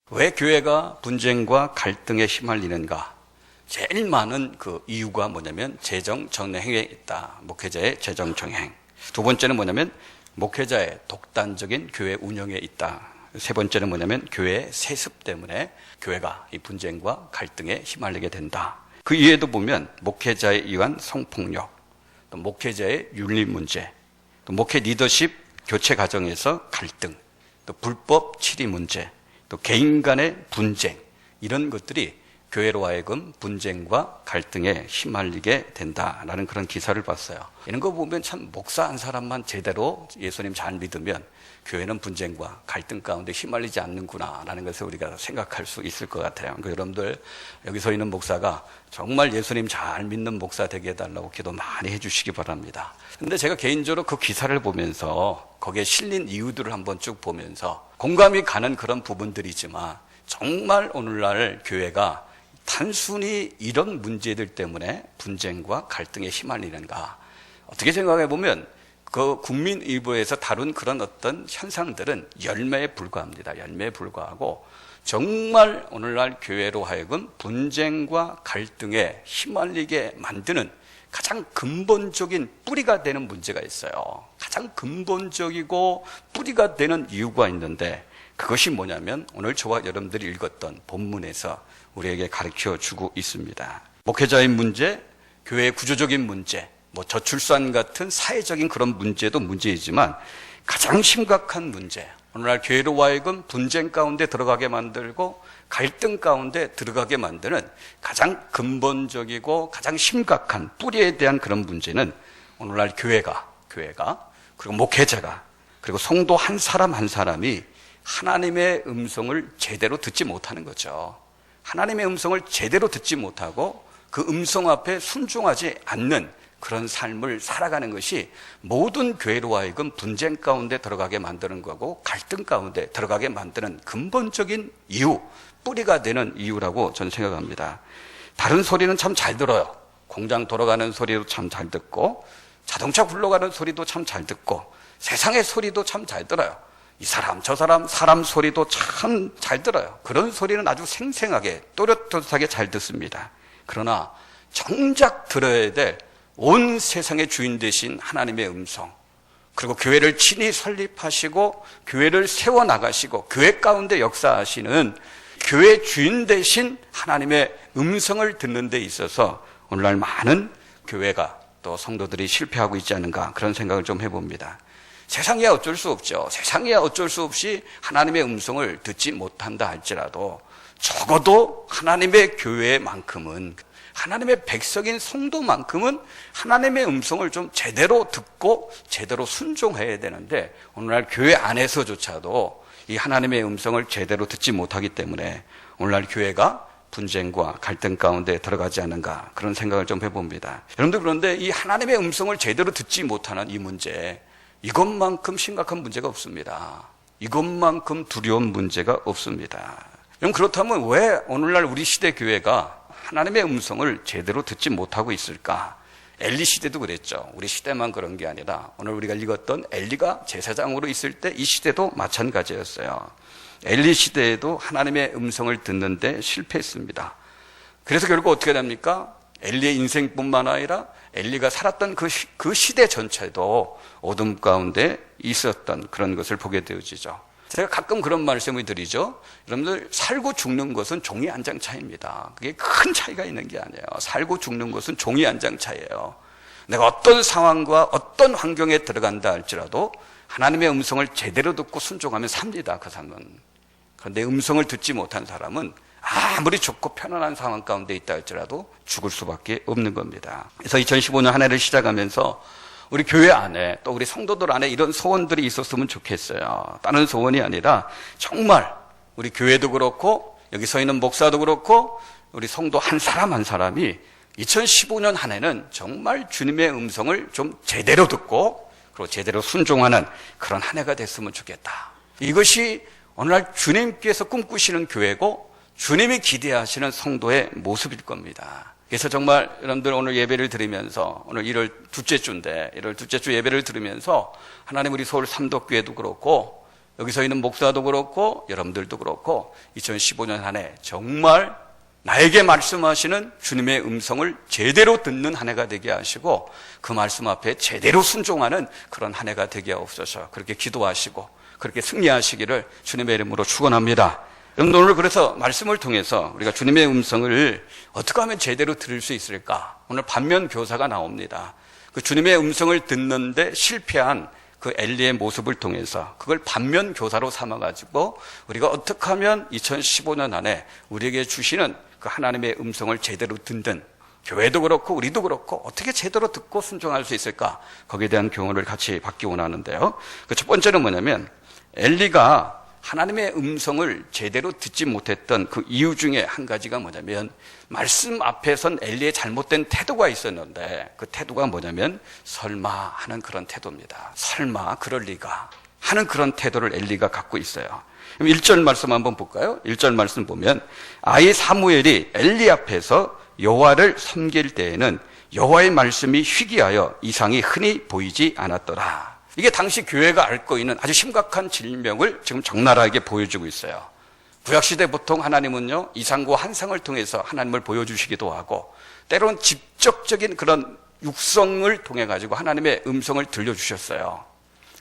왜 교회가 분쟁과 갈등에 휘말리는가? 제일 많은 그 이유가 뭐냐면 재정 정행에 있다. 목회자의 재정 정행. 두 번째는 뭐냐면 목회자의 독단적인 교회 운영에 있다. 세 번째는 뭐냐면 교회의 세습 때문에 교회가 이 분쟁과 갈등에 휘말리게 된다. 그 이외에도 보면 목회자에 의한 성폭력, 또 목회자의 윤리 문제, 또 목회 리더십 교체 과정에서 갈등, 또 불법 치리 문제, 또 개인 간의 분쟁, 이런 것들이 교회로 하여금 분쟁과 갈등에 휘말리게 된다라는 그런 기사를 봤어요. 이런 거 보면 참 목사 한 사람만 제대로 예수님 잘 믿으면 교회는 분쟁과 갈등 가운데 휘말리지 않는구나라는 것을 우리가 생각할 수 있을 것 같아요. 그러니까 여러분들 여기 서 있는 목사가 정말 예수님 잘 믿는 목사 되게 해달라고 기도 많이 해주시기 바랍니다. 근데 제가 개인적으로 그 기사를 보면서 거기에 실린 이유들을 한번 쭉 보면서 공감이 가는 그런 부분들이지만 정말 오늘날 교회가 단순히 이런 문제들 때문에 분쟁과 갈등에 휘말리는가? 어떻게 생각해 보면 그 국민일보에서 다룬 그런 어떤 현상들은 열매에 불과합니다. 열매에 불과하고 정말 오늘날 교회로 하여금 분쟁과 갈등에 휘말리게 만드는 가장 근본적인 뿌리가 되는 문제가 있어요. 가장 근본적이고 뿌리가 되는 이유가 있는데 그것이 뭐냐면 오늘 저와 여러분들이 읽었던 본문에서 우리에게 가르쳐 주고 있습니다. 목회자의 문제, 교회의 구조적인 문제, 저출산 같은 사회적인 그런 문제도 문제이지만 가장 심각한 문제, 오늘날 교회로 하여금 분쟁 가운데 들어가게 만들고 갈등 가운데 들어가게 만드는 가장 근본적이고 가장 심각한 뿌리에 대한 그런 문제는 오늘날 교회가 그리고 목회자가 그리고 성도 한 사람 한 사람이 하나님의 음성을 제대로 듣지 못하는 거죠. 하나님의 음성을 제대로 듣지 못하고 그 음성 앞에 순종하지 않는 그런 삶을 살아가는 것이 모든 교회로 하여금 분쟁 가운데 들어가게 만드는 거고 갈등 가운데 들어가게 만드는 근본적인 이유, 뿌리가 되는 이유라고 저는 생각합니다. 다른 소리는 참 잘 들어요. 공장 돌아가는 소리도 참 잘 듣고 자동차 굴러가는 소리도 참 잘 듣고 세상의 소리도 참 잘 들어요. 이 사람 저 사람 소리도 참 잘 들어요. 그런 소리는 아주 생생하게 또렷또렷하게 잘 듣습니다. 그러나 정작 들어야 될 온 세상의 주인 되신 하나님의 음성, 그리고 교회를 친히 설립하시고 교회를 세워나가시고 교회 가운데 역사하시는 교회 주인 되신 하나님의 음성을 듣는 데 있어서 오늘날 많은 교회가 또 성도들이 실패하고 있지 않은가 그런 생각을 좀 해봅니다. 세상이야 어쩔 수 없죠. 세상이야 어쩔 수 없이 하나님의 음성을 듣지 못한다 할지라도 적어도 하나님의 교회만큼은 하나님의 백성인 성도만큼은 하나님의 음성을 좀 제대로 듣고 제대로 순종해야 되는데 오늘날 교회 안에서조차도 이 하나님의 음성을 제대로 듣지 못하기 때문에 오늘날 교회가 분쟁과 갈등 가운데 들어가지 않는가 그런 생각을 좀 해봅니다. 여러분들 그런데 이 하나님의 음성을 제대로 듣지 못하는 이 문제, 이것만큼 심각한 문제가 없습니다. 이것만큼 두려운 문제가 없습니다. 그럼 그렇다면 왜 오늘날 우리 시대 교회가 하나님의 음성을 제대로 듣지 못하고 있을까? 엘리 시대도 그랬죠. 우리 시대만 그런 게 아니라 오늘 우리가 읽었던 엘리가 제사장으로 있을 때 이 시대도 마찬가지였어요. 엘리 시대에도 하나님의 음성을 듣는데 실패했습니다. 그래서 결국 어떻게 됩니까? 엘리의 인생뿐만 아니라 엘리가 살았던 그 시대 전체도 어둠 가운데 있었던 그런 것을 보게 되어지죠. 제가 가끔 그런 말씀을 드리죠. 여러분들 살고 죽는 것은 종이 한 장 차이입니다. 그게 큰 차이가 있는 게 아니에요. 살고 죽는 것은 종이 한 장 차이예요. 내가 어떤 상황과 어떤 환경에 들어간다 할지라도 하나님의 음성을 제대로 듣고 순종하면 삽니다. 그 사람은. 그런데 음성을 듣지 못한 사람은 아무리 좋고 편안한 상황 가운데 있다 할지라도 죽을 수밖에 없는 겁니다. 그래서 2015년 한 해를 시작하면서 우리 교회 안에 또 우리 성도들 안에 이런 소원들이 있었으면 좋겠어요. 다른 소원이 아니라 정말 우리 교회도 그렇고 여기 서 있는 목사도 그렇고 우리 성도 한 사람 한 사람이 2015년 한 해는 정말 주님의 음성을 좀 제대로 듣고 그리고 제대로 순종하는 그런 한 해가 됐으면 좋겠다. 이것이 오늘날 주님께서 꿈꾸시는 교회고 주님이 기대하시는 성도의 모습일 겁니다. 그래서 정말 여러분들 오늘 예배를 드리면서 오늘 1월 둘째 주인데 1월 둘째 주 예배를 들으면서 하나님 우리 서울 삼덕교회도 그렇고 여기서 있는 목사도 그렇고 여러분들도 그렇고 2015년 한 해 정말 나에게 말씀하시는 주님의 음성을 제대로 듣는 한 해가 되게 하시고 그 말씀 앞에 제대로 순종하는 그런 한 해가 되게 하옵소서. 그렇게 기도하시고 그렇게 승리하시기를 주님의 이름으로 축원합니다. 여러분, 오늘 그래서 말씀을 통해서 우리가 주님의 음성을 어떻게 하면 제대로 들을 수 있을까? 오늘 반면 교사가 나옵니다. 그 주님의 음성을 듣는데 실패한 그 엘리의 모습을 통해서 그걸 반면 교사로 삼아가지고 우리가 어떻게 하면 2015년 안에 우리에게 주시는 그 하나님의 음성을 제대로 듣는 교회도 그렇고 우리도 그렇고 어떻게 제대로 듣고 순종할 수 있을까? 거기에 대한 교훈을 같이 받기 원하는데요. 그 첫 번째는 뭐냐면 엘리가 하나님의 음성을 제대로 듣지 못했던 그 이유 중에 한 가지가 뭐냐면 말씀 앞에 선 엘리의 잘못된 태도가 있었는데 그 태도가 뭐냐면 설마 하는 그런 태도입니다. 설마 그럴 리가 하는 그런 태도를 엘리가 갖고 있어요. 그럼 1절 말씀 한번 볼까요? 1절 말씀 보면 아이 사무엘이 엘리 앞에서 여호와를 섬길 때에는 여호와의 말씀이 희귀하여 이상이 흔히 보이지 않았더라. 이게 당시 교회가 앓고 있는 아주 심각한 질병을 지금 적나라하게 보여주고 있어요. 구약시대 보통 하나님은요, 이상과 환상을 통해서 하나님을 보여주시기도 하고, 때로는 직접적인 그런 육성을 통해가지고 하나님의 음성을 들려주셨어요.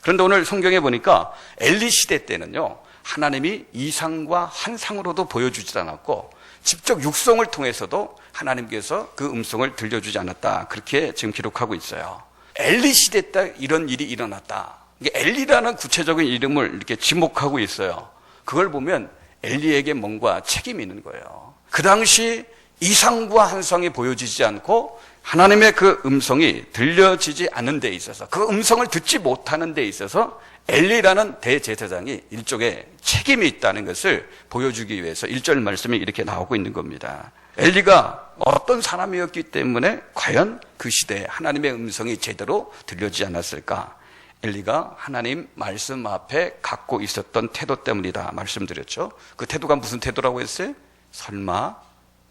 그런데 오늘 성경에 보니까 엘리 시대 때는요, 하나님이 이상과 환상으로도 보여주지 않았고, 직접 육성을 통해서도 하나님께서 그 음성을 들려주지 않았다. 그렇게 지금 기록하고 있어요. 엘리 시대 때 이런 일이 일어났다. 엘리라는 구체적인 이름을 이렇게 지목하고 있어요. 그걸 보면 엘리에게 뭔가 책임이 있는 거예요. 그 당시 이상과 환상이 보여지지 않고 하나님의 그 음성이 들려지지 않는 데 있어서 그 음성을 듣지 못하는 데 있어서 엘리라는 대제사장이 일종의 책임이 있다는 것을 보여주기 위해서 1절 말씀이 이렇게 나오고 있는 겁니다. 엘리가 어떤 사람이었기 때문에 과연 그 시대에 하나님의 음성이 제대로 들려지지 않았을까? 엘리가 하나님 말씀 앞에 갖고 있었던 태도 때문이다 말씀드렸죠. 그 태도가 무슨 태도라고 했어요? 설마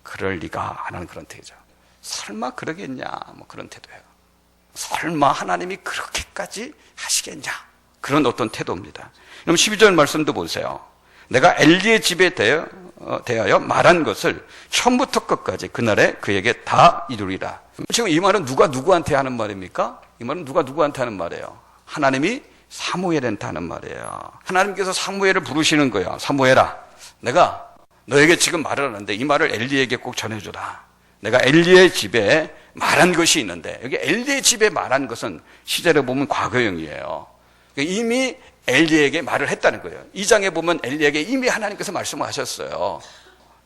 그럴 리가 하는 그런 태도죠. 설마 그러겠냐 뭐 그런 태도예요. 설마 하나님이 그렇게까지 하시겠냐 그런 어떤 태도입니다. 그럼 12절 말씀도 보세요. 내가 엘리의 집에 대하여 말한 것을 처음부터 끝까지 그날에 그에게 다 이루리라. 지금 이 말은 누가 누구한테 하는 말입니까? 이 말은 누가 누구한테 하는 말이에요? 하나님이 사무엘한테 하는 말이에요. 하나님께서 사무엘을 부르시는 거예요. 사무엘아, 내가 너에게 지금 말을 하는데 이 말을 엘리에게 꼭 전해주라. 내가 엘리의 집에 말한 것이 있는데, 여기 엘리의 집에 말한 것은 시제로 보면 과거형이에요. 이미 엘리에게 말을 했다는 거예요. 2장에 보면 엘리에게 이미 하나님께서 말씀을 하셨어요.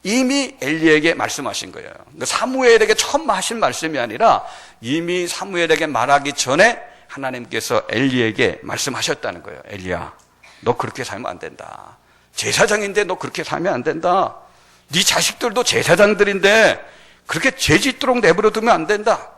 이미 엘리에게 말씀하신 거예요. 사무엘에게 처음 하신 말씀이 아니라 이미 사무엘에게 말하기 전에 하나님께서 엘리에게 말씀하셨다는 거예요. 엘리야, 너 그렇게 살면 안 된다. 제사장인데 너 그렇게 살면 안 된다. 네 자식들도 제사장들인데 그렇게 죄짓도록 내버려 두면 안 된다.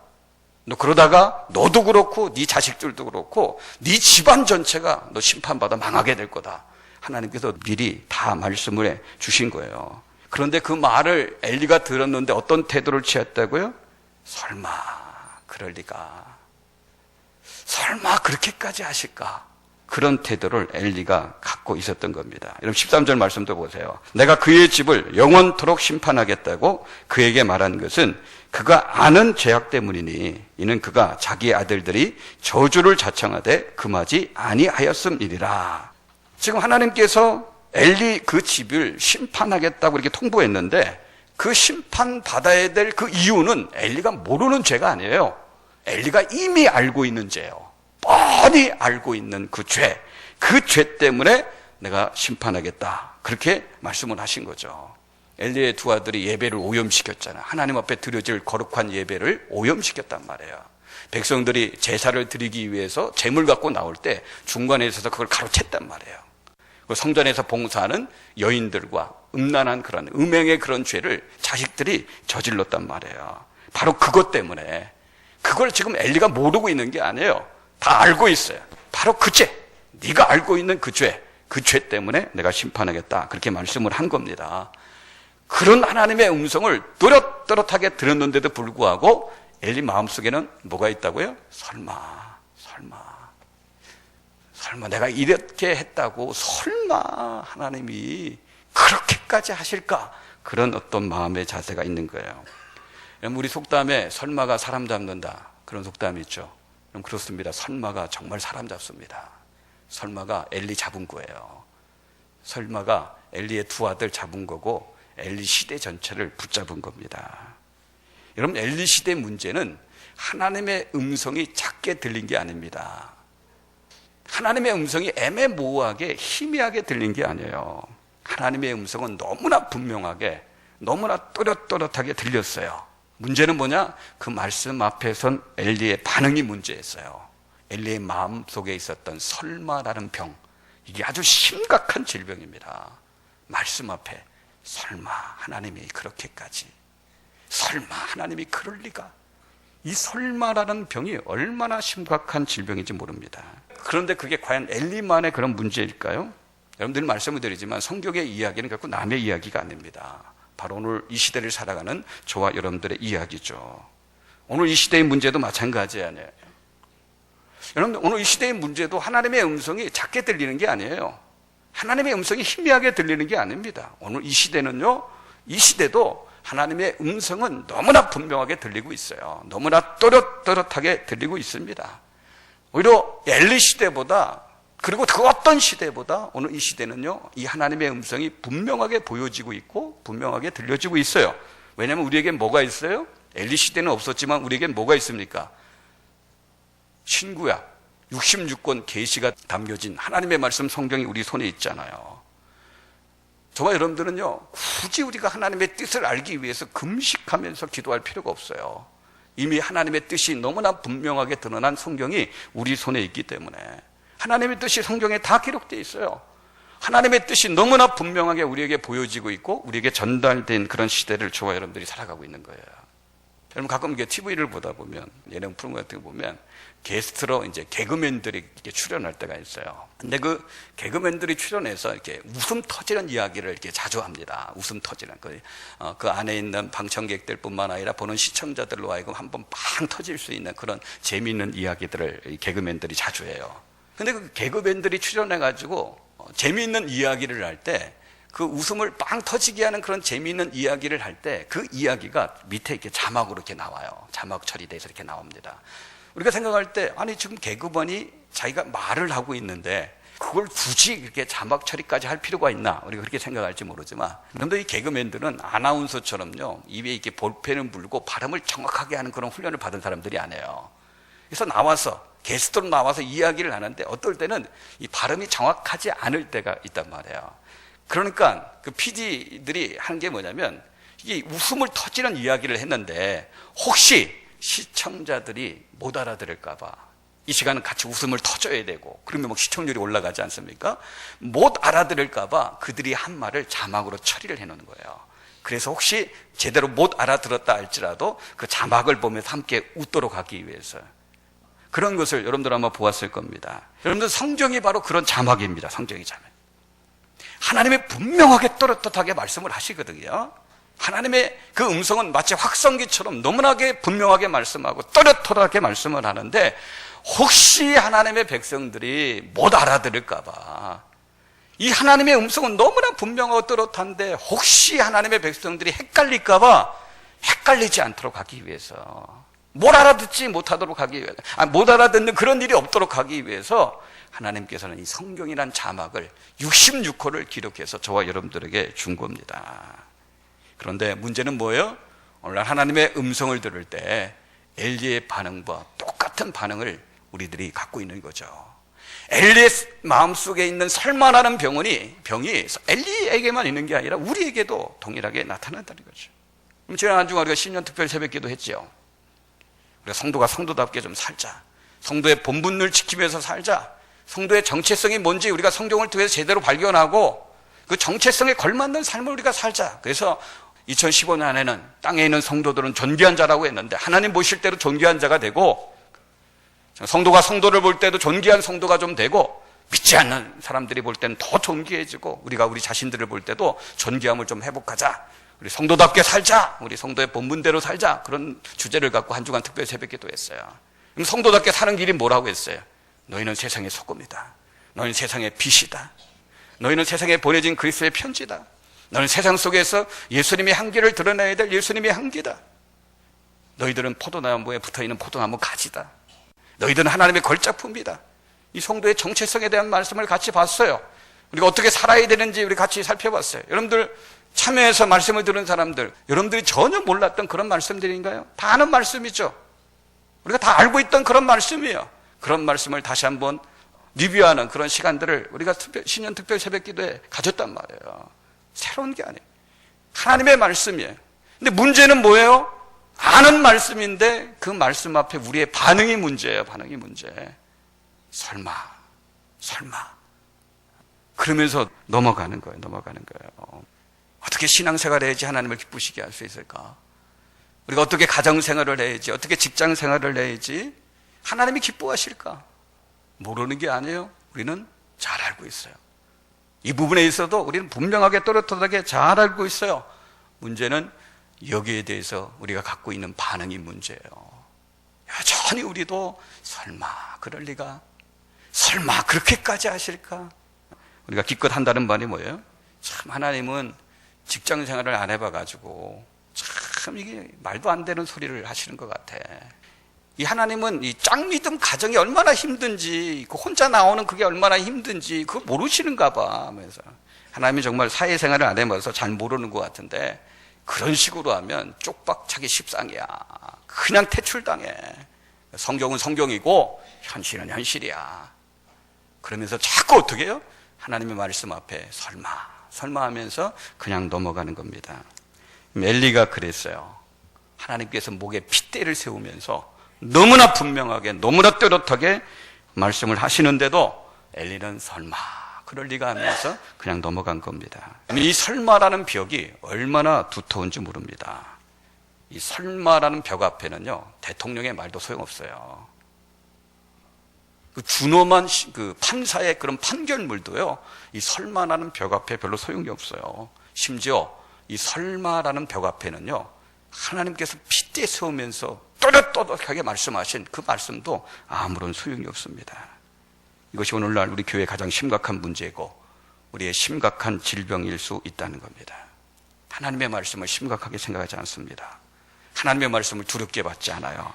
너 그러다가 너도 그렇고 네 자식들도 그렇고 네 집안 전체가 너 심판받아 망하게 될 거다. 하나님께서 미리 다 말씀을 해 주신 거예요. 그런데 그 말을 엘리가 들었는데 어떤 태도를 취했다고요? 설마 그럴 리가. 설마 그렇게까지 하실까? 그런 태도를 엘리가 갖고 있었던 겁니다. 여러분 13절 말씀도 보세요. 내가 그의 집을 영원토록 심판하겠다고 그에게 말한 것은 그가 아는 죄악 때문이니 이는 그가 자기 아들들이 저주를 자청하되 금하지 아니하였음이니라. 지금 하나님께서 엘리 그 집을 심판하겠다고 이렇게 통보했는데 그 심판받아야 될 그 이유는 엘리가 모르는 죄가 아니에요. 엘리가 이미 알고 있는 죄예요. 뻔히 알고 있는 그 죄, 그 죄 때문에 내가 심판하겠다. 그렇게 말씀을 하신 거죠. 엘리의 두 아들이 예배를 오염시켰잖아요. 하나님 앞에 드려질 거룩한 예배를 오염시켰단 말이에요. 백성들이 제사를 드리기 위해서 제물 갖고 나올 때 중간에 있어서 그걸 가로챘단 말이에요. 성전에서 봉사하는 여인들과 음란한 그런 음행의 그런 죄를 자식들이 저질렀단 말이에요. 바로 그것 때문에, 그걸 지금 엘리가 모르고 있는 게 아니에요. 다 알고 있어요. 바로 그 죄, 네가 알고 있는 그 죄 때문에 내가 심판하겠다. 그렇게 말씀을 한 겁니다. 그런 하나님의 음성을 또렷또렷하게 들었는데도 불구하고 엘리 마음속에는 뭐가 있다고요? 설마 설마 내가 이렇게 했다고 설마 하나님이 그렇게까지 하실까? 그런 어떤 마음의 자세가 있는 거예요. 우리 속담에 설마가 사람 잡는다, 그런 속담이 있죠. 그럼 그렇습니다. 설마가 정말 사람 잡습니다. 설마가 엘리 잡은 거예요. 설마가 엘리의 두 아들 잡은 거고 엘리 시대 전체를 붙잡은 겁니다. 여러분, 엘리 시대 문제는 하나님의 음성이 작게 들린 게 아닙니다. 하나님의 음성이 애매모호하게 희미하게 들린 게 아니에요. 하나님의 음성은 너무나 분명하게, 너무나 또렷또렷하게 들렸어요. 문제는 뭐냐? 그 말씀 앞에 선 엘리의 반응이 문제였어요. 엘리의 마음속에 있었던 설마라는 병, 이게 아주 심각한 질병입니다. 말씀 앞에 설마 하나님이 그렇게까지, 설마 하나님이 그럴 리가, 이 설마라는 병이 얼마나 심각한 질병인지 모릅니다. 그런데 그게 과연 엘리만의 그런 문제일까요? 여러분들 말씀을 드리지만 성경의 이야기는 결코 남의 이야기가 아닙니다. 바로 오늘 이 시대를 살아가는 저와 여러분들의 이야기죠. 오늘 이 시대의 문제도 마찬가지 아니에요. 여러분, 오늘 이 시대의 문제도 하나님의 음성이 작게 들리는 게 아니에요. 하나님의 음성이 희미하게 들리는 게 아닙니다. 오늘 이 시대는요, 이 시대도 하나님의 음성은 너무나 분명하게 들리고 있어요. 너무나 또렷또렷하게 들리고 있습니다. 오히려 엘리 시대보다, 그리고 그 어떤 시대보다 오늘 이 시대는요, 이 하나님의 음성이 분명하게 보여지고 있고 분명하게 들려지고 있어요. 왜냐하면 우리에겐 뭐가 있어요? 엘리 시대는 없었지만 우리에겐 뭐가 있습니까? 신구약 66권 계시가 담겨진 하나님의 말씀 성경이 우리 손에 있잖아요. 저와 여러분들은요, 굳이 우리가 하나님의 뜻을 알기 위해서 금식하면서 기도할 필요가 없어요. 이미 하나님의 뜻이 너무나 분명하게 드러난 성경이 우리 손에 있기 때문에, 하나님의 뜻이 성경에 다 기록되어 있어요. 하나님의 뜻이 너무나 분명하게 우리에게 보여지고 있고 우리에게 전달된 그런 시대를 저와 여러분들이 살아가고 있는 거예요. 여러분, 가끔 이게 TV를 보다 보면, 예능 프로그램 같은 거 보면 게스트로 이제 개그맨들이 이렇게 출연할 때가 있어요. 근데 그 개그맨들이 출연해서 이렇게 웃음 터지는 이야기를 이렇게 자주 합니다. 웃음 터지는 그 안에 있는 방청객들뿐만 아니라 보는 시청자들로 하여금 한번 빵 터질 수 있는 그런 재미있는 이야기들을 개그맨들이 자주 해요. 근데 그 개그맨들이 출연해가지고 재미있는 이야기를 할 때, 그 웃음을 빵 터지게 하는 그런 재미있는 이야기를 할 때 그 이야기가 밑에 이렇게 자막으로 이렇게 나와요. 자막 처리돼서 이렇게 나옵니다. 우리가 생각할 때, 아니 지금 개그맨이 자기가 말을 하고 있는데 그걸 굳이 이렇게 자막 처리까지 할 필요가 있나, 우리가 그렇게 생각할지 모르지만, 그런데 이 개그맨들은 아나운서처럼요, 입에 이렇게 볼펜을 물고 발음을 정확하게 하는 그런 훈련을 받은 사람들이 아니에요. 그래서 나와서 게스트로 나와서 이야기를 하는데 어떨 때는 이 발음이 정확하지 않을 때가 있단 말이에요. 그러니까 그 PD들이 하는 게 뭐냐면, 이게 웃음을 터지는 이야기를 했는데 혹시 시청자들이 못 알아들을까 봐 이 시간은 같이 웃음을 터져야 되고, 그러면 막 시청률이 올라가지 않습니까? 못 알아들을까 봐 그들이 한 말을 자막으로 처리를 해놓는 거예요. 그래서 혹시 제대로 못 알아들었다 할지라도 그 자막을 보면서 함께 웃도록 하기 위해서, 그런 것을 여러분들 아마 보았을 겁니다. 여러분들, 성경이 바로 그런 자막입니다. 성경이 자막. 하나님이 분명하게 또렷하게 말씀을 하시거든요. 하나님의 그 음성은 마치 확성기처럼 너무나게 분명하게 말씀하고 또렷하게 말씀을 하는데, 혹시 하나님의 백성들이 못 알아들을까 봐, 이 하나님의 음성은 너무나 분명하고 또렷한데 혹시 하나님의 백성들이 헷갈릴까 봐 헷갈리지 않도록 하기 위해서, 못 알아듣지 못하도록 하기 위해서, 못 알아듣는 그런 일이 없도록 하기 위해서 하나님께서는 이 성경이란 자막을 66호를 기록해서 저와 여러분들에게 준 겁니다. 그런데 문제는 뭐예요? 오늘날 하나님의 음성을 들을 때 엘리의 반응과 똑같은 반응을 우리들이 갖고 있는 거죠. 엘리의 마음속에 있는 설마라는 병이 엘리에게만 있는 게 아니라 우리에게도 동일하게 나타난다는 거죠. 그럼 지난주에 우리가 신년 특별 새벽기도 했죠. 우리가 성도가 성도답게 좀 살자, 성도의 본분을 지키면서 살자, 성도의 정체성이 뭔지 우리가 성경을 통해서 제대로 발견하고 그 정체성에 걸맞는 삶을 우리가 살자. 그래서 2015년에는 땅에 있는 성도들은 존귀한 자라고 했는데, 하나님 보실 때도 존귀한 자가 되고, 성도가 성도를 볼 때도 존귀한 성도가 좀 되고, 믿지 않는 사람들이 볼 때는 더 존귀해지고, 우리가 우리 자신들을 볼 때도 존귀함을 좀 회복하자, 우리 성도답게 살자, 우리 성도의 본분대로 살자, 그런 주제를 갖고 한 주간 특별 새벽기도 했어요. 그럼 성도답게 사는 길이 뭐라고 했어요? 너희는 세상의 소금이다. 너희는 세상의 빛이다. 너희는 세상에 보내진 그리스도의 편지다. 너는 세상 속에서 예수님의 향기를 드러내야 될 예수님의 향기다. 너희들은 포도나무에 붙어있는 포도나무 가지다. 너희들은 하나님의 걸작품이다. 이 성도의 정체성에 대한 말씀을 같이 봤어요. 우리가 어떻게 살아야 되는지 우리 같이 살펴봤어요. 여러분들 참여해서 말씀을 들은 사람들, 여러분들이 전혀 몰랐던 그런 말씀들인가요? 다 아는 말씀이죠. 우리가 다 알고 있던 그런 말씀이에요. 그런 말씀을 다시 한번 리뷰하는 그런 시간들을 우리가 신년 특별 새벽 기도에 가졌단 말이에요. 새로운 게 아니에요. 하나님의 말씀이에요. 근데 문제는 뭐예요? 아는 말씀인데 그 말씀 앞에 우리의 반응이 문제예요. 반응이 문제. 설마. 그러면서 넘어가는 거예요. 어떻게 신앙생활을 해야지 하나님을 기쁘시게 할 수 있을까? 우리가 어떻게 가정생활을 해야지, 어떻게 직장생활을 해야지 하나님이 기뻐하실까? 모르는 게 아니에요. 우리는 잘 알고 있어요. 이 부분에 있어도 우리는 분명하게 또렷하게 잘 알고 있어요. 문제는 여기에 대해서 우리가 갖고 있는 반응이 문제예요. 여전히 우리도 설마 그럴 리가, 설마 그렇게까지 하실까? 우리가 기껏 한다는 말이 뭐예요? 참 하나님은 직장 생활을 안 해봐가지고 참 이게 말도 안 되는 소리를 하시는 것 같아. 이 하나님은 이 짝믿음 가정이 얼마나 힘든지, 그 혼자 나오는 그게 얼마나 힘든지 그거 모르시는가 봐 하면서, 하나님이 정말 사회생활을 안 해봐서 잘 모르는 것 같은데 그런 식으로 하면 쪽박차기 십상이야. 그냥 퇴출당해. 성경은 성경이고 현실은 현실이야. 그러면서 자꾸 어떻게 해요? 하나님의 말씀 앞에 설마 하면서 그냥 넘어가는 겁니다. 엘리가 그랬어요. 하나님께서 목에 핏대를 세우면서 너무나 분명하게, 너무나 또렷하게 말씀을 하시는데도 엘리는 설마 그럴 리가 하면서 그냥 넘어간 겁니다. 이 설마라는 벽이 얼마나 두터운지 모릅니다. 이 설마라는 벽 앞에는요, 대통령의 말도 소용없어요. 그 준엄한 그 판사의 그런 판결물도요, 이 설마라는 벽 앞에 별로 소용이 없어요. 심지어 이 설마라는 벽 앞에는요, 하나님께서 핏대 세우면서 또렷또렷하게 말씀하신 그 말씀도 아무런 소용이 없습니다. 이것이 오늘날 우리 교회의 가장 심각한 문제고 우리의 심각한 질병일 수 있다는 겁니다. 하나님의 말씀을 심각하게 생각하지 않습니다. 하나님의 말씀을 두렵게 받지 않아요.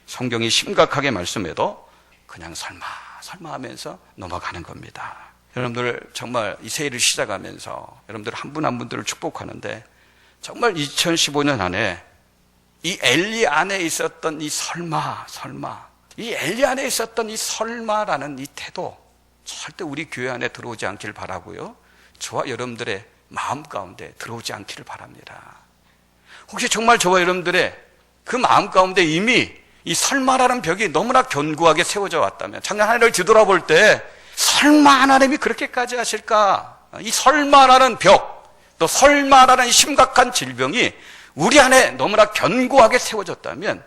성경이 심각하게 말씀해도 그냥 설마 하면서 넘어가는 겁니다. 여러분들 정말 이 새해를 시작하면서 여러분들 한 분 한 분들을 축복하는데, 정말 2015년 안에 이 엘리 안에 있었던 이 설마, 이 엘리 안에 있었던 이 설마라는 이 태도 절대 우리 교회 안에 들어오지 않기를 바라고요, 저와 여러분들의 마음 가운데 들어오지 않기를 바랍니다. 혹시 정말 저와 여러분들의 그 마음 가운데 이미 이 설마라는 벽이 너무나 견고하게 세워져 왔다면, 작년 한 해를 뒤돌아볼 때 설마 하나님이 그렇게까지 하실까? 이 설마라는 벽, 또 설마라는 심각한 질병이 우리 안에 너무나 견고하게 세워졌다면,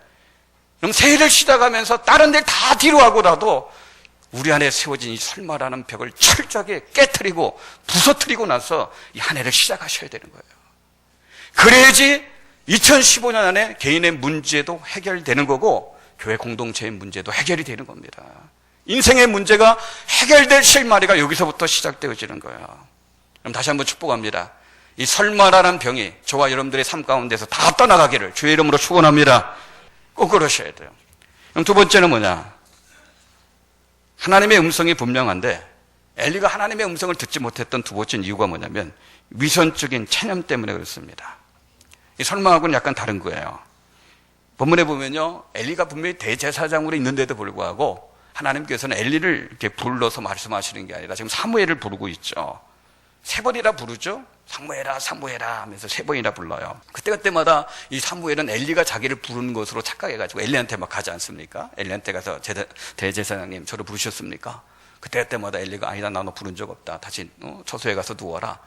그럼 새해를 시작하면서 다른 데 다 뒤로 하고라도 우리 안에 세워진 이 설마라는 벽을 철저하게 깨트리고 부서뜨리고 나서 이 한 해를 시작하셔야 되는 거예요. 그래야지 2015년 안에 개인의 문제도 해결되는 거고 교회 공동체의 문제도 해결이 되는 겁니다. 인생의 문제가 해결될 실마리가 여기서부터 시작되어지는 거예요. 그럼 다시 한번 축복합니다. 이 설마라는 병이 저와 여러분들의 삶 가운데서 다 떠나가기를 주의 이름으로 축원합니다. 꼭 그러셔야 돼요. 그럼 두 번째는 뭐냐? 하나님의 음성이 분명한데 엘리가 하나님의 음성을 듣지 못했던 두 번째 이유가 뭐냐면 위선적인 체념 때문에 그렇습니다. 이 설마하고는 약간 다른 거예요. 본문에 보면요, 엘리가 분명히 대제사장으로 있는데도 불구하고 하나님께서는 엘리를 이렇게 불러서 말씀하시는 게 아니라 지금 사무엘을 부르고 있죠. 세 번이나 부르죠. 사무엘아 하면서 세 번이나 불러요. 그때마다 이 사무엘은 엘리가 자기를 부르는 것으로 착각해가지고 엘리한테 막 가지 않습니까? 엘리한테 가서 대제사장님 저를 부르셨습니까? 그때마다 엘리가 아니다, 나 너 부른 적 없다, 다시 처소에 가서 누워라.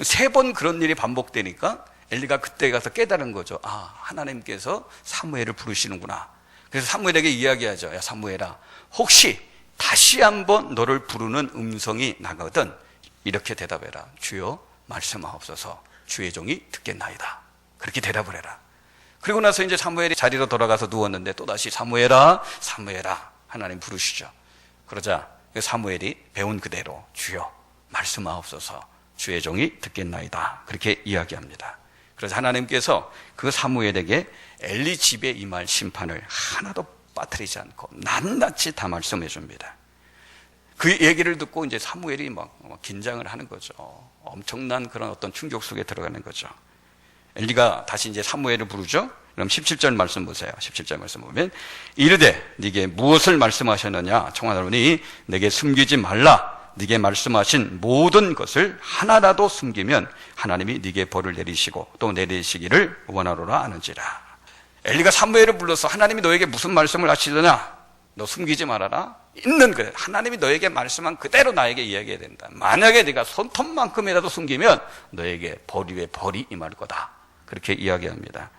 세 번 그런 일이 반복되니까 엘리가 그때 가서 깨달은 거죠. 아, 하나님께서 사무엘을 부르시는구나. 그래서 사무엘에게 이야기하죠. 야 사무엘아, 혹시 다시 한번 너를 부르는 음성이 나거든 이렇게 대답해라. 주여 말씀하옵소서, 주의 종이 듣겠나이다. 그렇게 대답을 해라. 그리고 나서 이제 사무엘이 자리로 돌아가서 누웠는데 또다시 사무엘아 하나님 부르시죠. 그러자 사무엘이 배운 그대로 주여 말씀하옵소서 주의 종이 듣겠나이다 그렇게 이야기합니다. 그래서 하나님께서 그 사무엘에게 엘리 집에 임할 심판을 하나도 빠뜨리지 않고 낱낱이 다 말씀해 줍니다. 그 얘기를 듣고 이제 사무엘이 막 긴장을 하는 거죠. 엄청난 그런 어떤 충격 속에 들어가는 거죠. 엘리가 다시 이제 사무엘을 부르죠. 그럼 17절 말씀 보세요. 17절 말씀 보면 이르되 네게 무엇을 말씀하셨느냐 청하노니 내게 숨기지 말라. 네게 말씀하신 모든 것을 하나라도 숨기면 하나님이 네게 벌을 내리시고 또 내리시기를 원하노라 하는지라. 엘리가 사무엘을 불러서 하나님이 너에게 무슨 말씀을 하시더냐? 너 숨기지 말아라. 있는 그래. 하나님이 너에게 말씀한 그대로 나에게 이야기해야 된다. 만약에 네가 손톱만큼이라도 숨기면 너에게 벌 위에 벌이 임할 거다. 그렇게 이야기합니다.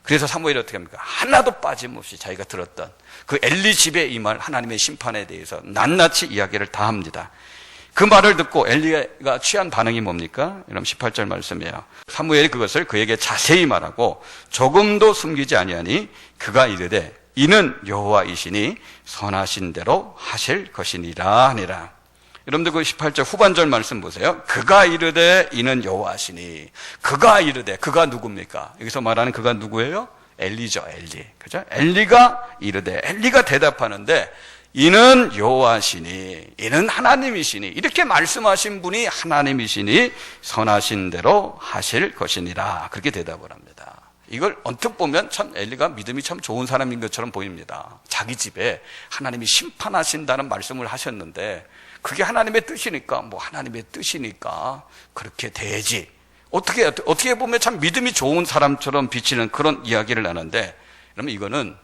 그래서 사무엘이 어떻게 합니까? 하나도 빠짐없이 자기가 들었던 그 엘리 집에 임할 하나님의 심판에 대해서 낱낱이 이야기를 다 합니다. 그 말을 듣고 엘리가 취한 반응이 뭡니까? 여러분 18절 말씀이에요. 사무엘이 그것을 그에게 자세히 말하고 조금도 숨기지 아니하니 그가 이르되 이는 여호와이시니 선하신 대로 하실 것이니라 하니라. 여러분들 그 18절 후반절 말씀 보세요. 그가 이르되 이는 여호와시니. 그가 이르되 그가 누굽니까? 여기서 말하는 그가 누구예요? 엘리죠. 엘리. 그죠? 엘리가 이르되 엘리가 대답하는데 이는 여호와시니 이는 하나님이시니 이렇게 말씀하신 분이 하나님이시니 선하신 대로 하실 것이니라 그렇게 대답을 합니다. 이걸 언뜻 보면 참 엘리가 믿음이 참 좋은 사람인 것처럼 보입니다. 자기 집에 하나님이 심판하신다는 말씀을 하셨는데 그게 하나님의 뜻이니까 뭐 하나님의 뜻이니까 그렇게 되지. 어떻게 보면 참 믿음이 좋은 사람처럼 비치는 그런 이야기를 하는데 그러면 이거는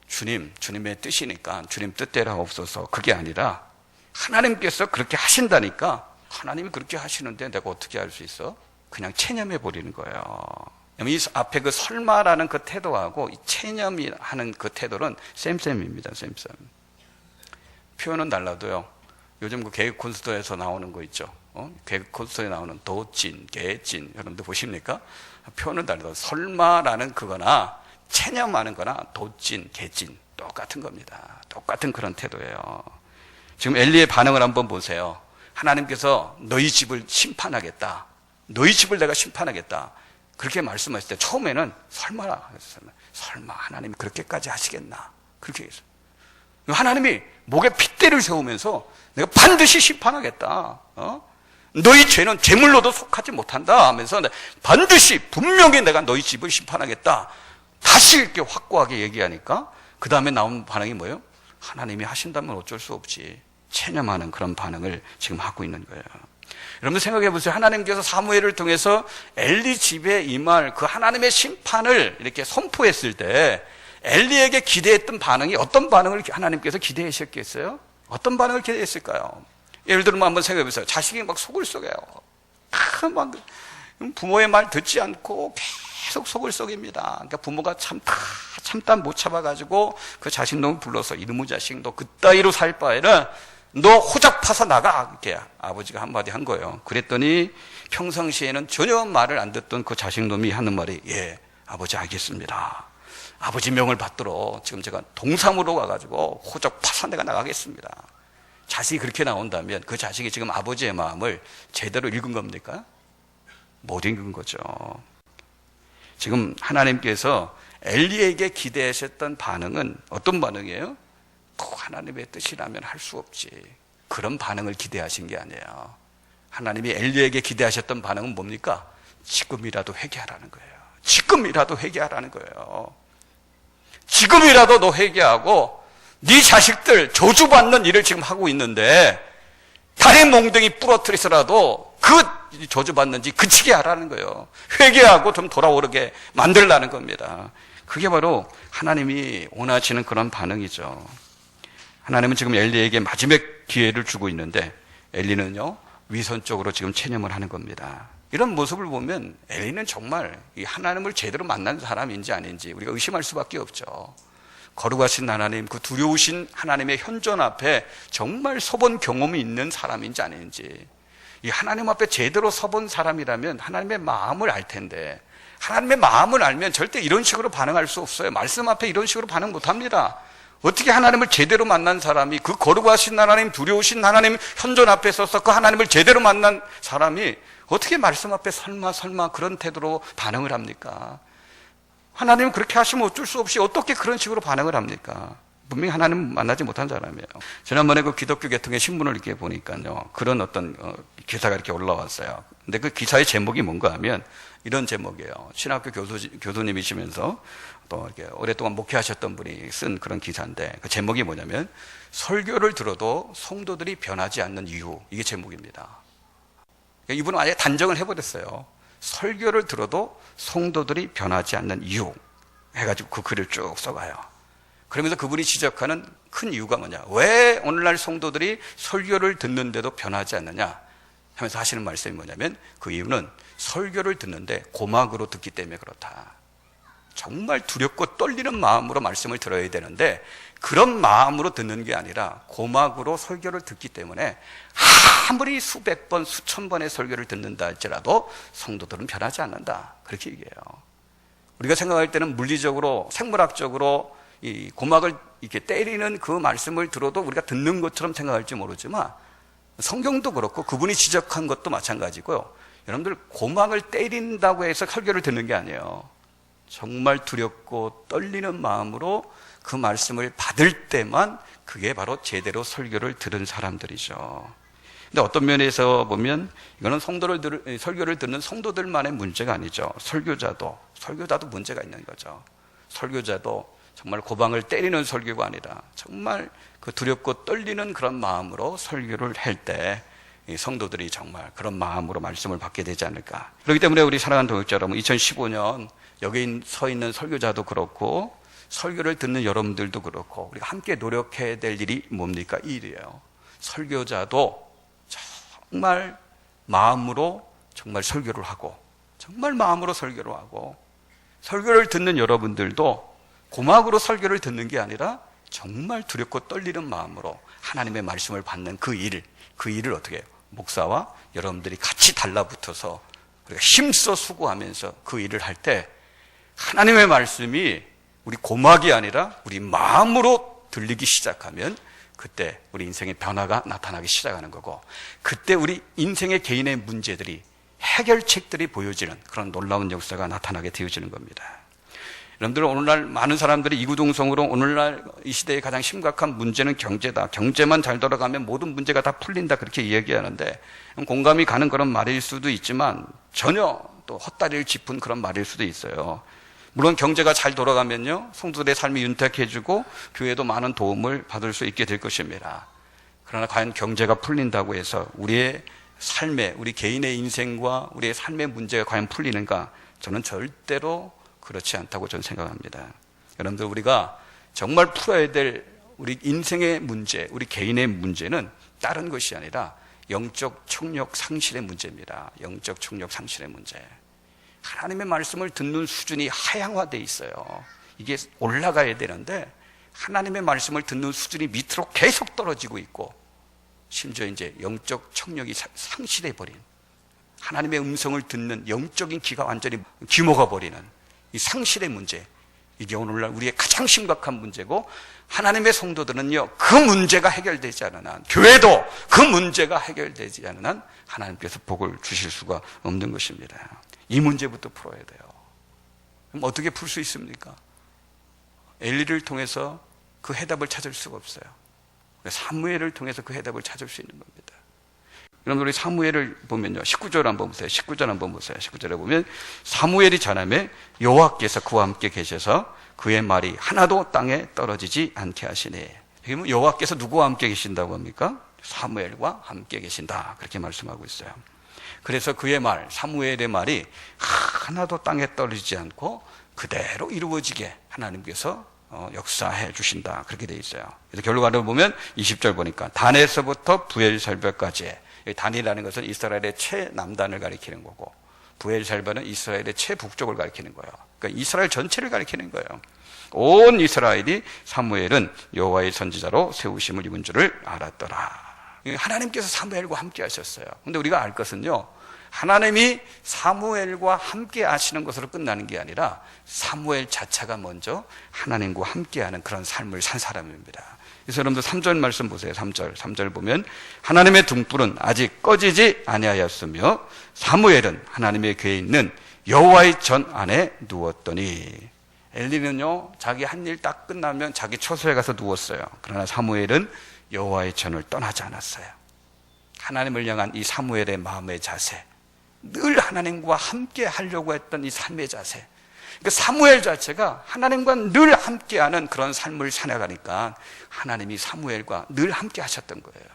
주님의 뜻이니까 주님 뜻대로 하옵소서 그게 아니라 하나님께서 그렇게 하신다니까 하나님이 그렇게 하시는데 내가 어떻게 할 수 있어? 그냥 체념해 버리는 거예요. 이 앞에 그 설마라는 그 태도하고 이 체념이 하는 그 태도는 쌤입니다. 쌤. 표현은 달라도요. 요즘 그 개그 콘서트에서 나오는 거 있죠. 개그 콘서트에 나오는 도찐, 개찐 여러분들 보십니까? 표현은 달라도 설마라는 그거나 체념하는 거나 도찐, 개찐 똑같은 겁니다. 똑같은 그런 태도예요. 지금 엘리의 반응을 한번 보세요. 하나님께서 너희 집을 심판하겠다. 너희 집을 내가 심판하겠다. 그렇게 말씀하실 때 처음에는 설마 하나님이 그렇게까지 하시겠나? 그렇게 했어요. 하나님이 목에 핏대를 세우면서 내가 반드시 심판하겠다. 너희 죄는 제물로도 속하지 못한다 하면서 반드시 분명히 내가 너희 집을 심판하겠다. 다시 이렇게 확고하게 얘기하니까 그 다음에 나온 반응이 뭐예요? 하나님이 하신다면 어쩔 수 없지. 체념하는 그런 반응을 지금 하고 있는 거예요. 여러분 생각해 보세요. 하나님께서 사무엘을 통해서 엘리 집에 임할 그 하나님의 심판을 이렇게 선포했을 때 엘리에게 기대했던 반응이 어떤 반응을 하나님께서 기대하셨겠어요? 어떤 반응을 기대했을까요? 예를 들면 한번 생각해 보세요. 자식이 막 속을 썩여요. 막 부모의 말 듣지 않고 계속 속을 썩입니다. 그러니까 부모가 참다 못 참아가지고 그 자식 놈을 불러서 이놈의 자식 너 그따위로 살 바에는 너 호적 파서 나가 이렇게 아버지가 한마디 한 거예요. 그랬더니 평상시에는 전혀 말을 안 듣던 그 자식놈이 하는 말이 예 아버지 알겠습니다. 아버지 명을 받들어 지금 제가 동삼으로 가가지고 호적 파서 내가 나가겠습니다. 자식이 그렇게 나온다면 그 자식이 지금 아버지의 마음을 제대로 읽은 겁니까? 못 읽은 거죠. 지금 하나님께서 엘리에게 기대하셨던 반응은 어떤 반응이에요? 하나님의 뜻이라면 할 수 없지. 그런 반응을 기대하신 게 아니에요. 하나님이 엘리에게 기대하셨던 반응은 뭡니까? 지금이라도 회개하라는 거예요. 지금이라도 회개하라는 거예요. 지금이라도 너 회개하고 네 자식들 저주받는 일을 지금 하고 있는데 다리 몽둥이 부러뜨리서라도 그 저주받는지 그치게 하라는 거예요. 회개하고 좀 돌아오르게 만들라는 겁니다. 그게 바로 하나님이 원하시는 그런 반응이죠. 하나님은 지금 엘리에게 마지막 기회를 주고 있는데 엘리는요 위선적으로 지금 체념을 하는 겁니다. 이런 모습을 보면 엘리는 정말 이 하나님을 제대로 만난 사람인지 아닌지 우리가 의심할 수밖에 없죠. 거룩하신 하나님, 그 두려우신 하나님의 현존 앞에 정말 서본 경험이 있는 사람인지 아닌지, 이 하나님 앞에 제대로 서본 사람이라면 하나님의 마음을 알 텐데 하나님의 마음을 알면 절대 이런 식으로 반응할 수 없어요. 말씀 앞에 이런 식으로 반응 못합니다. 어떻게 하나님을 제대로 만난 사람이, 그 거룩하신 하나님, 두려우신 하나님 현존 앞에 서서 그 하나님을 제대로 만난 사람이 어떻게 말씀 앞에 설마 그런 태도로 반응을 합니까? 하나님은 그렇게 하시면 어쩔 수 없이 어떻게 그런 식으로 반응을 합니까? 분명히 하나님 만나지 못한 사람이에요. 지난번에 그 기독교 계통의 신문을 이렇게 보니까요, 그런 어떤 기사가 이렇게 올라왔어요. 근데 그 기사의 제목이 뭔가 하면 이런 제목이에요. 신학교 교수님이시면서 또 이렇게 오랫동안 목회하셨던 분이 쓴 그런 기사인데, 그 제목이 뭐냐면 설교를 들어도 성도들이 변하지 않는 이유, 이게 제목입니다. 이분은 아예 단정을 해버렸어요. 설교를 들어도 성도들이 변하지 않는 이유 해가지고 그 글을 쭉 써가요. 그러면서 그분이 지적하는 큰 이유가 뭐냐, 왜 오늘날 성도들이 설교를 듣는데도 변하지 않느냐 하면서 하시는 말씀이 뭐냐면, 그 이유는 설교를 듣는데 고막으로 듣기 때문에 그렇다. 정말 두렵고 떨리는 마음으로 말씀을 들어야 되는데 그런 마음으로 듣는 게 아니라 고막으로 설교를 듣기 때문에 아무리 수백 번, 수천 번의 설교를 듣는다 할지라도 성도들은 변하지 않는다, 그렇게 얘기해요. 우리가 생각할 때는 물리적으로, 생물학적으로 이 고막을 이렇게 때리는 그 말씀을 들어도 우리가 듣는 것처럼 생각할지 모르지만, 성경도 그렇고 그분이 지적한 것도 마찬가지고요. 여러분들, 고막을 때린다고 해서 설교를 듣는 게 아니에요. 정말 두렵고 떨리는 마음으로 그 말씀을 받을 때만 그게 바로 제대로 설교를 들은 사람들이죠. 근데 어떤 면에서 보면 이거는 설교를 듣는 성도들만의 문제가 아니죠. 설교자도 문제가 있는 거죠. 설교자도 정말 고방을 때리는 설교가 아니라 정말 그 두렵고 떨리는 그런 마음으로 설교를 할 때 이 성도들이 정말 그런 마음으로 말씀을 받게 되지 않을까. 그렇기 때문에 우리 사랑하는 동역자 여러분, 2015년 여기 서 있는 설교자도 그렇고 설교를 듣는 여러분들도 그렇고 우리가 함께 노력해야 될 일이 뭡니까? 이 일이에요. 설교자도 정말 마음으로 정말 설교를 하고, 정말 마음으로 설교를 하고, 설교를 듣는 여러분들도 고막으로 설교를 듣는 게 아니라 정말 두렵고 떨리는 마음으로 하나님의 말씀을 받는 그 일을 어떻게 해요? 목사와 여러분들이 같이 달라붙어서 우리가 힘써 수고하면서 그 일을 할 때 하나님의 말씀이 우리 고막이 아니라 우리 마음으로 들리기 시작하면 그때 우리 인생의 변화가 나타나기 시작하는 거고, 그때 우리 인생의 개인의 문제들이, 해결책들이 보여지는 그런 놀라운 역사가 나타나게 되어지는 겁니다. 여러분들, 오늘날 많은 사람들이 이구동성으로 오늘날 이 시대의 가장 심각한 문제는 경제다, 경제만 잘 돌아가면 모든 문제가 다 풀린다, 그렇게 이야기하는데 공감이 가는 그런 말일 수도 있지만 전혀 또 헛다리를 짚은 그런 말일 수도 있어요. 물론 경제가 잘 돌아가면요, 성도들의 삶이 윤택해지고 교회도 많은 도움을 받을 수 있게 될 것입니다. 그러나 과연 경제가 풀린다고 해서 우리의 삶에, 우리 개인의 인생과 우리의 삶의 문제가 과연 풀리는가? 저는 절대로 그렇지 않다고 저는 생각합니다. 여러분들, 우리가 정말 풀어야 될 우리 인생의 문제, 우리 개인의 문제는 다른 것이 아니라 영적 총력 상실의 문제입니다. 영적 총력 상실의 문제. 하나님의 말씀을 듣는 수준이 하향화되어 있어요. 이게 올라가야 되는데 하나님의 말씀을 듣는 수준이 밑으로 계속 떨어지고 있고, 심지어 이제 영적 청력이 상실해 버린, 하나님의 음성을 듣는 영적인 귀가 완전히 귀모가 버리는 이 상실의 문제, 이게 오늘날 우리의 가장 심각한 문제고, 하나님의 성도들은요, 그 문제가 해결되지 않은 한, 교회도 그 문제가 해결되지 않은 한 하나님께서 복을 주실 수가 없는 것입니다. 이 문제부터 풀어야 돼요. 그럼 어떻게 풀 수 있습니까? 엘리를 통해서 그 해답을 찾을 수가 없어요. 사무엘을 통해서 그 해답을 찾을 수 있는 겁니다. 여러분, 우리 사무엘을 보면요, 19절 한번 보세요. 19절 한번 보세요. 19절에 보면 사무엘이 자라매 여호와께서 그와 함께 계셔서 그의 말이 하나도 땅에 떨어지지 않게 하시니. 그러면 여호와께서 누구와 함께 계신다고 합니까? 사무엘과 함께 계신다, 그렇게 말씀하고 있어요. 그래서 그의 말, 사무엘의 말이 하나도 땅에 떨어지지 않고 그대로 이루어지게 하나님께서 역사해 주신다, 그렇게 되어 있어요. 그래서 결과를 보면 20절 보니까 단에서부터 부엘살바까지, 단이라는 것은 이스라엘의 최남단을 가리키는 거고, 부엘살바는 이스라엘의 최북쪽을 가리키는 거예요. 그러니까 이스라엘 전체를 가리키는 거예요. 온 이스라엘이 사무엘은 여호와의 선지자로 세우심을 입은 줄을 알았더라. 하나님께서 사무엘과 함께 하셨어요. 근데 우리가 알 것은요, 하나님이 사무엘과 함께 하시는 것으로 끝나는 게 아니라 사무엘 자체가 먼저 하나님과 함께하는 그런 삶을 산 사람입니다. 그래서 여러분들 3절 말씀 보세요. 3절 보면 하나님의 등불은 아직 꺼지지 아니하였으며 사무엘은 하나님의 궤에 있는 여호와의 전 안에 누웠더니, 엘리는요 자기 한 일 딱 끝나면 자기 처소에 가서 누웠어요. 그러나 사무엘은 여호와의 전을 떠나지 않았어요. 하나님을 향한 이 사무엘의 마음의 자세, 늘 하나님과 함께 하려고 했던 이 삶의 자세, 그러니까 사무엘 자체가 하나님과 늘 함께하는 그런 삶을 살아가니까 하나님이 사무엘과 늘 함께 하셨던 거예요.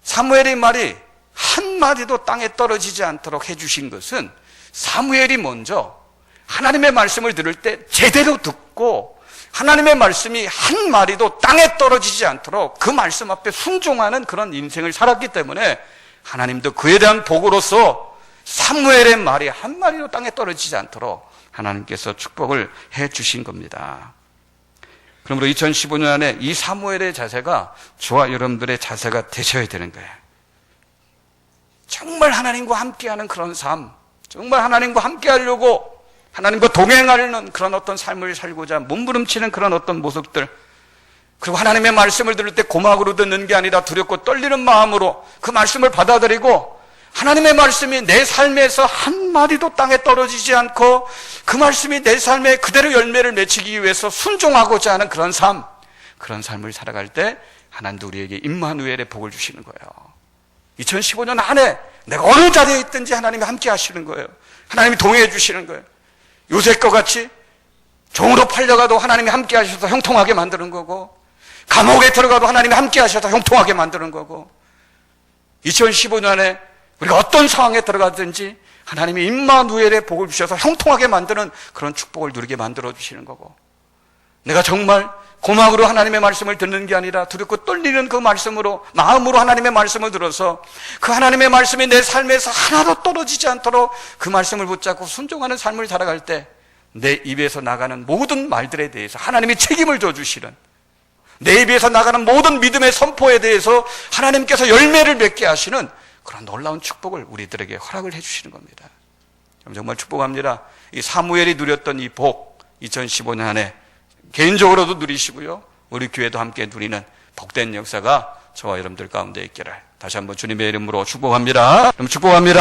사무엘의 말이 한마디도 땅에 떨어지지 않도록 해주신 것은 사무엘이 먼저 하나님의 말씀을 들을 때 제대로 듣고 하나님의 말씀이 한 마디도 땅에 떨어지지 않도록 그 말씀 앞에 순종하는 그런 인생을 살았기 때문에 하나님도 그에 대한 복으로서 사무엘의 말이 한 마디도 땅에 떨어지지 않도록 하나님께서 축복을 해 주신 겁니다. 그러므로 2015년 안에 이 사무엘의 자세가 저와 여러분들의 자세가 되셔야 되는 거예요. 정말 하나님과 함께하는 그런 삶, 정말 하나님과 함께하려고 하나님과 동행하는 그런 어떤 삶을 살고자 몸부림치는 그런 어떤 모습들, 그리고 하나님의 말씀을 들을 때 고막으로 듣는 게 아니라 두렵고 떨리는 마음으로 그 말씀을 받아들이고 하나님의 말씀이 내 삶에서 한마디도 땅에 떨어지지 않고 그 말씀이 내 삶에 그대로 열매를 맺히기 위해서 순종하고자 하는 그런 삶, 그런 삶을 살아갈 때 하나님도 우리에게 임마누엘의 복을 주시는 거예요. 2015년 안에 내가 어느 자리에 있든지 하나님이 함께 하시는 거예요. 하나님이 동행해 주시는 거예요. 요셉과 같이 종으로 팔려가도 하나님이 함께 하셔서 형통하게 만드는 거고, 감옥에 들어가도 하나님이 함께 하셔서 형통하게 만드는 거고, 2015년에 우리가 어떤 상황에 들어가든지 하나님이 임마누엘의 복을 주셔서 형통하게 만드는 그런 축복을 누리게 만들어 주시는 거고, 내가 정말 고막으로 하나님의 말씀을 듣는 게 아니라 두렵고 떨리는 그 말씀으로, 마음으로 하나님의 말씀을 들어서 그 하나님의 말씀이 내 삶에서 하나도 떨어지지 않도록 그 말씀을 붙잡고 순종하는 삶을 살아갈 때 내 입에서 나가는 모든 말들에 대해서 하나님이 책임을 져주시는, 내 입에서 나가는 모든 믿음의 선포에 대해서 하나님께서 열매를 맺게 하시는 그런 놀라운 축복을 우리들에게 허락을 해주시는 겁니다. 정말 축복합니다. 이 사무엘이 누렸던 이 복, 2015년 안에 개인적으로도 누리시고요, 우리 교회도 함께 누리는 복된 역사가 저와 여러분들 가운데 있기를 다시 한번 주님의 이름으로 축복합니다. 축복합니다.